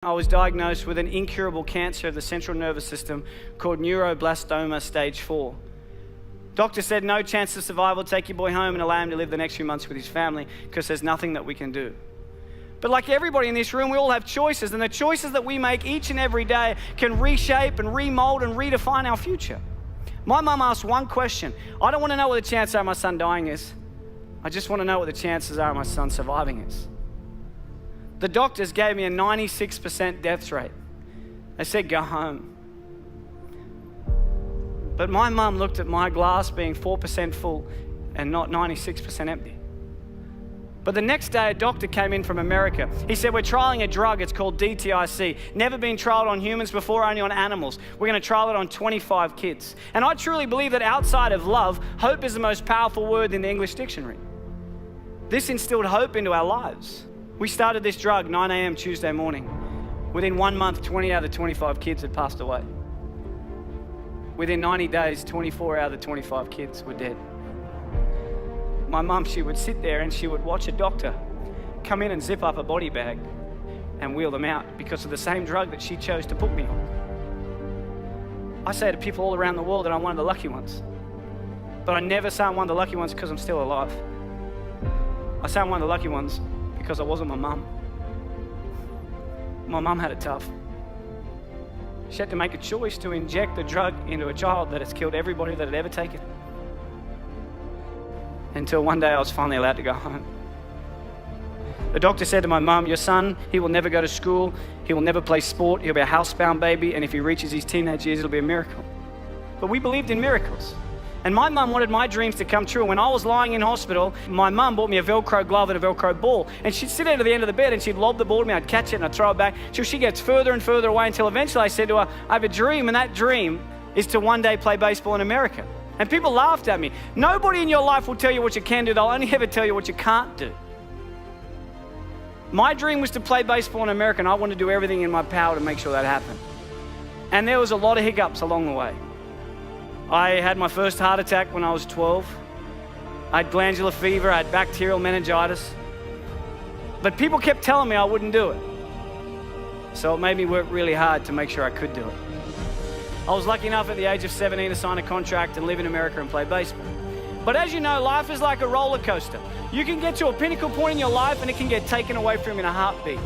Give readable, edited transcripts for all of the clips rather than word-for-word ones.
I was diagnosed with an incurable cancer of the central nervous system called neuroblastoma stage 4. Doctor said no chance of survival, take your boy home and allow him to live the next few months with his family because there's nothing that we can do. But like everybody in this room, we all have choices, and the choices that we make each and every day can reshape and remold and redefine our future. My mum asked one question. I don't want to know what the chances are of my son dying is. I just want to know what the chances are of my son surviving is. The doctors gave me a 96% death rate. They said, go home. But my mum looked at my glass being 4% full and not 96% empty. But the next day, a doctor came in from America. He said, we're trialing a drug, it's called DTIC. Never been trialed on humans before, only on animals. We're gonna trial it on 25 kids. And I truly believe that outside of love, hope is the most powerful word in the English dictionary. This instilled hope into our lives. We started this drug 9 a.m. Tuesday morning. Within 1 month, 20 out of the 25 kids had passed away. Within 90 days, 24 out of the 25 kids were dead. My mum, she would sit there and she would watch a doctor come in and zip up a body bag and wheel them out because of the same drug that she chose to put me on. I say to people all around the world that I'm one of the lucky ones. But I never say I'm one of the lucky ones because I'm still alive. I say I'm one of the lucky ones because I wasn't my mum. My mum had it tough. She had to make a choice to inject the drug into a child that has killed everybody that had ever taken it. Until one day I was finally allowed to go home. The doctor said to my mum, your son, he will never go to school, he will never play sport, he'll be a housebound baby, and if he reaches his teenage years, it'll be a miracle. But we believed in miracles. And my mum wanted my dreams to come true. When I was lying in hospital, my mum bought me a Velcro glove and a Velcro ball. And she'd sit at the end of the bed and she'd lob the ball to me. I'd catch it and I'd throw it back till she gets further and further away until eventually I said to her, I have a dream, and that dream is to one day play baseball in America. And people laughed at me. Nobody in your life will tell you what you can do. They'll only ever tell you what you can't do. My dream was to play baseball in America, and I wanted to do everything in my power to make sure that happened. And there was a lot of hiccups along the way. I had my first heart attack when I was 12. I had glandular fever, I had bacterial meningitis. But people kept telling me I wouldn't do it. So it made me work really hard to make sure I could do it. I was lucky enough at the age of 17 to sign a contract and live in America and play baseball. But as you know, life is like a roller coaster. You can get to a pinnacle point in your life and it can get taken away from you in a heartbeat.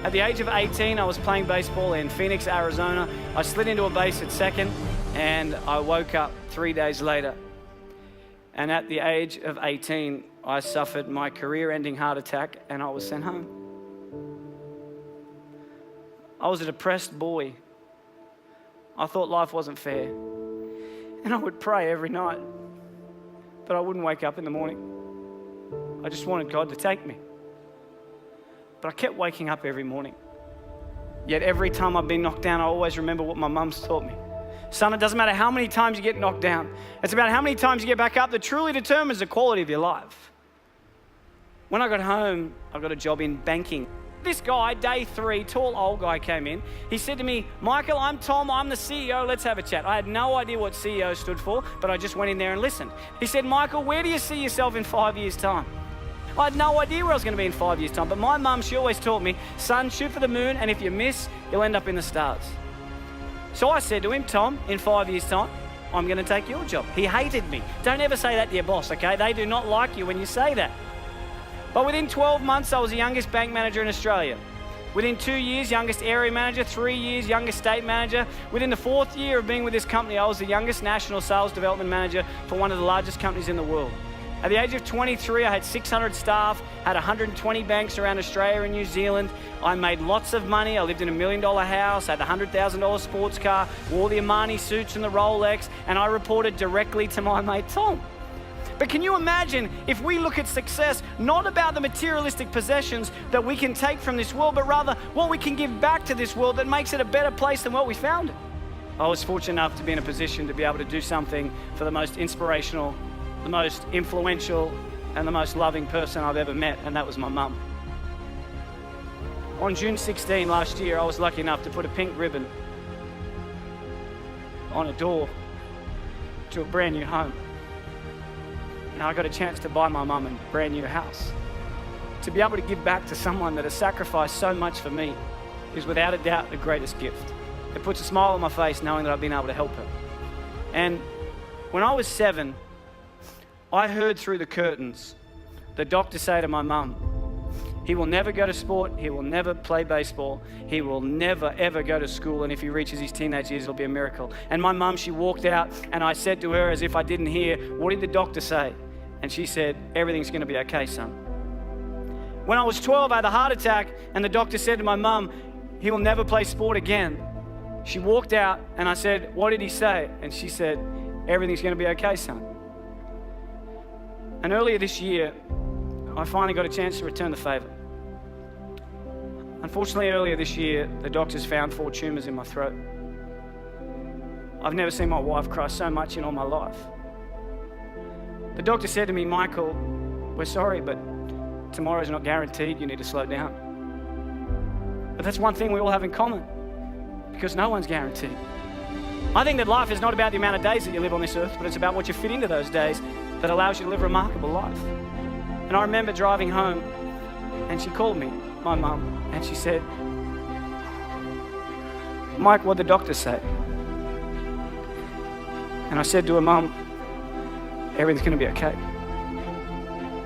At the age of 18, I was playing baseball in Phoenix, Arizona. I slid into a base at second and I woke up 3 days later. And at the age of 18, I suffered my career-ending heart attack and I was sent home. I was a depressed boy. I thought life wasn't fair. And I would pray every night, but I wouldn't wake up in the morning. I just wanted God to take me. But I kept waking up every morning. Yet every time I've been knocked down, I always remember what my mum's taught me. Son, it doesn't matter how many times you get knocked down. It's about how many times you get back up that truly determines the quality of your life. When I got home, I got a job in banking. This guy, day 3, tall old guy came in. He said to me, Michael, I'm Tom, I'm the CEO, let's have a chat. I had no idea what CEO stood for, but I just went in there and listened. He said, Michael, where do you see yourself in 5 years' time? I had no idea where I was going to be in 5 years' time, but my mum, she always taught me, son, shoot for the moon, and if you miss, you'll end up in the stars. So I said to him, Tom, in 5 years' time, I'm going to take your job. He hated me. Don't ever say that to your boss, okay? They do not like you when you say that. But within 12 months, I was the youngest bank manager in Australia. Within 2 years, youngest area manager, 3 years, youngest state manager. Within the 4th year of being with this company, I was the youngest national sales development manager for one of the largest companies in the world. At the age of 23, I had 600 staff, had 120 banks around Australia and New Zealand. I made lots of money. I lived in $1 million house, had a $100,000 sports car, wore the Armani suits and the Rolex, and I reported directly to my mate Tom. But can you imagine if we look at success not about the materialistic possessions that we can take from this world, but rather what we can give back to this world that makes it a better place than what we found it? I was fortunate enough to be in a position to be able to do something for the most inspirational, the most influential, and the most loving person I've ever met, and that was my mum. On June 16 last year, I was lucky enough to put a pink ribbon on a door to a brand new home. And I got a chance to buy my mum a brand new house. to be able to give back to someone that has sacrificed so much for me is without a doubt the greatest gift. It puts a smile on my face knowing that I've been able to help her. And when I was 7, I heard through the curtains the doctor say to my mum, he will never go to sport, he will never play baseball, he will never ever go to school, and if he reaches his teenage years, it'll be a miracle. And my mum, she walked out, and I said to her as if I didn't hear, what did the doctor say? And she said, everything's going to be okay, son. When I was 12, I had a heart attack, and the doctor said to my mum, he will never play sport again. She walked out, and I said, what did he say? And she said, everything's going to be okay, son. And earlier this year, I finally got a chance to return the favor. Unfortunately, earlier this year, the doctors found 4 tumors in my throat. I've never seen my wife cry so much in all my life. The doctor said to me, Michael, we're sorry, but tomorrow's not guaranteed. You need to slow down. But that's one thing we all have in common, because no one's guaranteed. I think that life is not about the amount of days that you live on this earth, but it's about what you fit into those days that allows you to live a remarkable life. And I remember driving home, and she called me, my mum, and she said, Mike, what'd the doctor say? And I said to her, Mum, everything's going to be okay.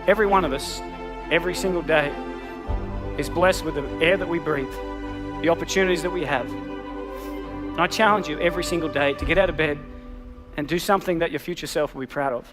Every one of us, every single day, is blessed with the air that we breathe, the opportunities that we have. And I challenge you every single day to get out of bed and do something that your future self will be proud of.